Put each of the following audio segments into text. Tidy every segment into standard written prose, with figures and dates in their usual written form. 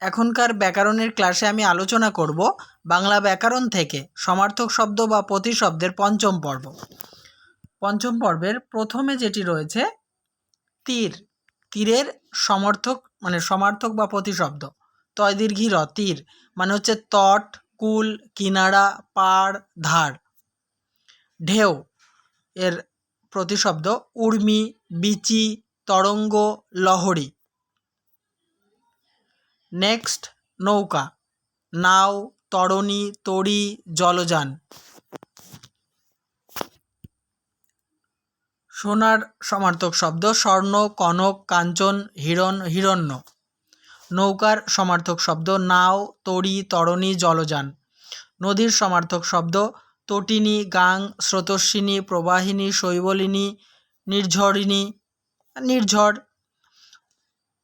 এখনকার ব্যাকরণের ক্লাসে আমি আলোচনা করব বাংলা ব্যাকরণ থেকে সমার্থক শব্দ বা প্রতিশব্দের পঞ্চম পর্ব। পঞ্চম পর্বের প্রথমে যেটি রয়েছে তীর। তীরের সমার্থক বা প্রতিশব্দ তয় দীর্ঘী র। তীর মানে হচ্ছে তট, কূল, কিনারা, পাড়, ধার। ঢেউ এর প্রতিশব্দ ঊর্মি, বিচি, তরঙ্গ, লহরী। নেক্সট নৌকা, নাও, তরণী, তরী, জলযান। সোনার সমার্থক শব্দ স্বর্ণ, কনক, কাঞ্চন, হিরণ, হিরণ্য। নৌকার সমার্থক শব্দ নাও, তরী, তরণী, জলযান। নদীর সমার্থক শব্দ তটিনী, গাং, স্রোতস্বিনী, প্রবাহিনী, শৈবলিনী, নির্ঝরিণী, নির্ঝর।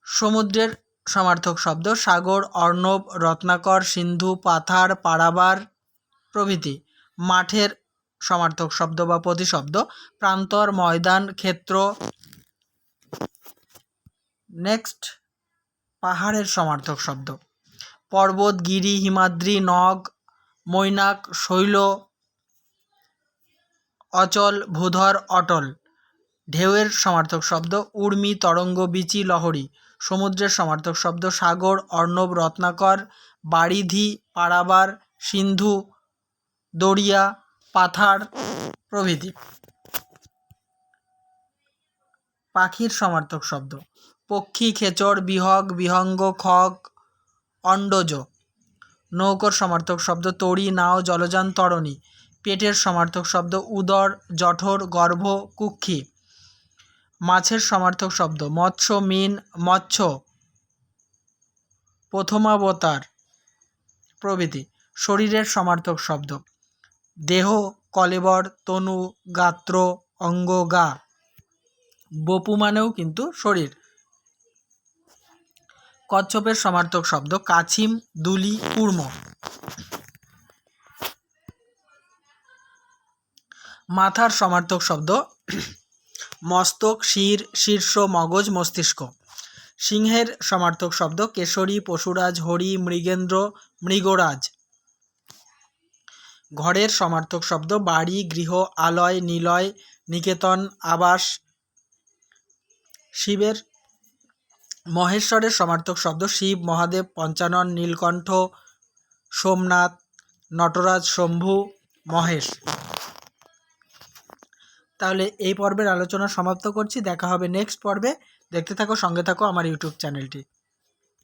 সমুদ্রের সমার্থক শব্দ সাগর, অর্ণব, রত্নাকর, সিন্ধু, পাথার, পারাবার প্রভৃতি। মাঠের সমার্থক শব্দ বা প্রতিশব্দ প্রান্তর, ময়দান, ক্ষেত্র। নেক্সট পাহাড়ের সমার্থক শব্দ পর্বত, গিরি, হিমাদ্রি, নগ, মৈনাক, শৈল, অচল, ভূধর, অটল। ঢেউয়ের সমার্থক শব্দ ঊর্মি, তরঙ্গ, বিচি, লহরী। সমুদ্রের সমার্থক শব্দ সাগর, অর্ণব, রত্নাকর, বারিধি, পারাবার, সিন্ধু, দরিয়া, পাথার প্রভৃতি। পাখির সমার্থক শব্দ পক্ষী, খেচর, বিহগ, বিহঙ্গ, খগ, অন্ডজ। নৌকোর সমার্থক শব্দ তরী, নাও, জলযান, তরণী। পেটের সমার্থক শব্দ উদর, জঠর, গর্ভ, কুক্ষি। মাছের সমার্থক শব্দ মৎস্য, মিন, মৎস্য, প্রথমাবতার প্রভৃতি। শরীরের সমার্থক শব্দ দেহ, কলেবর, তনু, গাত্র, অঙ্গ, গা। বপু মানেও কিন্তু শরীর। কচ্ছপের সমার্থক শব্দ কাছিম, দুলি, কুর্ম। মাথার সমার্থক শব্দ মস্তক, শির, শীর্ষ, মগজ, মস্তিষ্ক। সিংহের সমার্থক শব্দ কেশরী, পশুরাজ, হরি, মৃগেন্দ্র, মৃগরাজ। ঘরের সমার্থক শব্দ বাড়ি, গৃহ, আলয়, নিলয়, নিকেতন, আবাস। শিবের মহেশ্বরের সমার্থক শব্দ শিব, মহাদেব, পঞ্চানন, নীলকণ্ঠ, সোমনাথ, নটরাজ, শম্ভু, মহেশ। তাহলে এই পর্বের আলোচনা সমাপ্ত করছি। দেখা হবে নেক্সট পর্বে। দেখতে থাকো, সঙ্গে থাকো আমার ইউটিউব চ্যানেলটি।